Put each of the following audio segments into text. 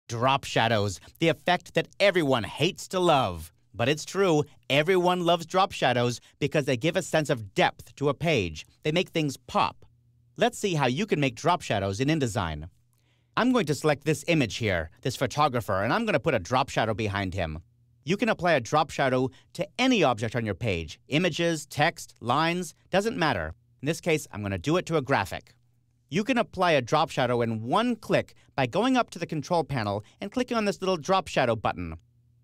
Drop shadows, the effect that everyone hates to love. But it's true, everyone loves drop shadows because they give a sense of depth to a page. They make things pop. Let's see how you can make drop shadows in InDesign. I'm going to select this image here, this photographer, and I'm going to put a drop shadow behind him. You can apply a drop shadow to any object on your page. Images, text, lines, doesn't matter. In this case, I'm going to do it to a graphic. You can apply a drop shadow in one click by going up to the control panel and clicking on this little drop shadow button.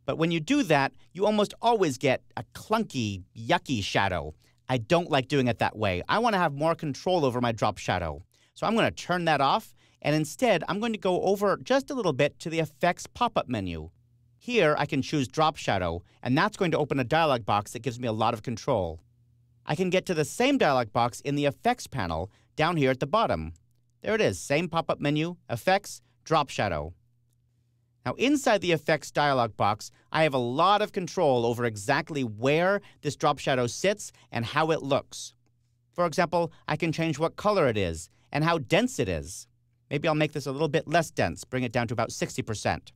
But when you do that, you almost always get a clunky, yucky shadow. I don't like doing it that way. I want to have more control over my drop shadow. So I'm going to turn that off, and instead I'm going to go over just a little bit to the Effects pop-up menu. Here I can choose Drop Shadow, and that's going to open a dialog box that gives me a lot of control. I can get to the same dialog box in the Effects panel down here at the bottom. There it is, same pop-up menu, Effects, Drop Shadow. Now inside the Effects dialog box, I have a lot of control over exactly where this drop shadow sits and how it looks. For example, I can change what color it is and how dense it is. Maybe I'll make this a little bit less dense, bring it down to about 60%.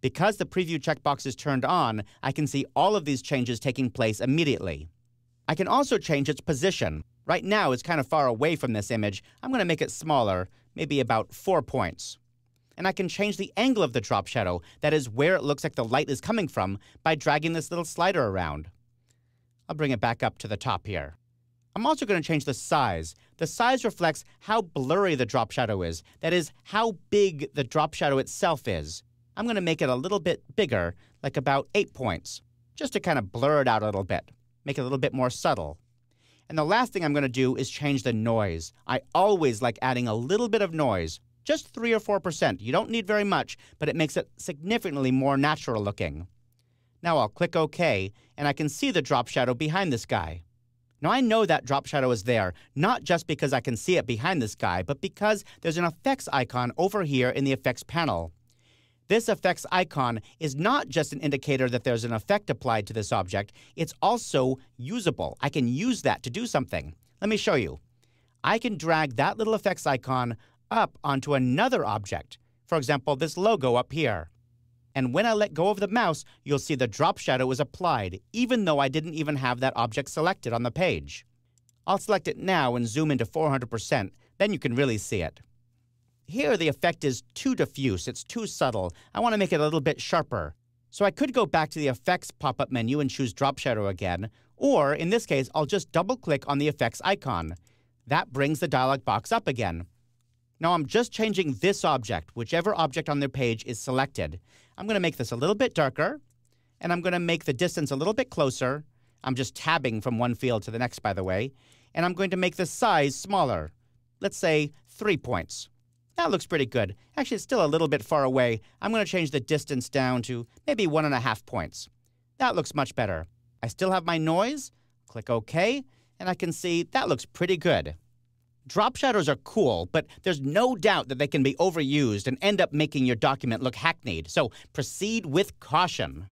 Because the preview checkbox is turned on, I can see all of these changes taking place immediately. I can also change its position. Right now, it's kind of far away from this image. I'm going to make it smaller, maybe about 4 points. And I can change the angle of the drop shadow, that is where it looks like the light is coming from, by dragging this little slider around. I'll bring it back up to the top here. I'm also going to change the size. The size reflects how blurry the drop shadow is, that is, how big the drop shadow itself is. I'm going to make it a little bit bigger, like about 8 points, just to kind of blur it out a little bit, make it a little bit more subtle. And the last thing I'm going to do is change the noise. I always like adding a little bit of noise, just 3 or 4%. You don't need very much, but it makes it significantly more natural looking. Now I'll click OK, and I can see the drop shadow behind this guy. Now I know that drop shadow is there, not just because I can see it behind this guy, but because there's an effects icon over here in the effects panel. This effects icon is not just an indicator that there's an effect applied to this object, it's also usable. I can use that to do something. Let me show you. I can drag that little effects icon up onto another object. For example, this logo up here. And when I let go of the mouse, you'll see the drop shadow is applied, even though I didn't even have that object selected on the page. I'll select it now and zoom into 400%, then you can really see it. Here, the effect is too diffuse, it's too subtle. I want to make it a little bit sharper. So I could go back to the Effects pop-up menu and choose Drop Shadow again, or in this case, I'll just double-click on the Effects icon. That brings the dialog box up again. Now I'm just changing this object, whichever object on the page is selected. I'm going to make this a little bit darker, and I'm going to make the distance a little bit closer. I'm just tabbing from one field to the next, by the way. And I'm going to make the size smaller. Let's say 3 points. That looks pretty good. Actually, it's still a little bit far away. I'm going to change the distance down to maybe 1.5 points. That looks much better. I still have my noise. Click OK, and I can see that looks pretty good. Drop shadows are cool, but there's no doubt that they can be overused and end up making your document look hackneyed. So proceed with caution.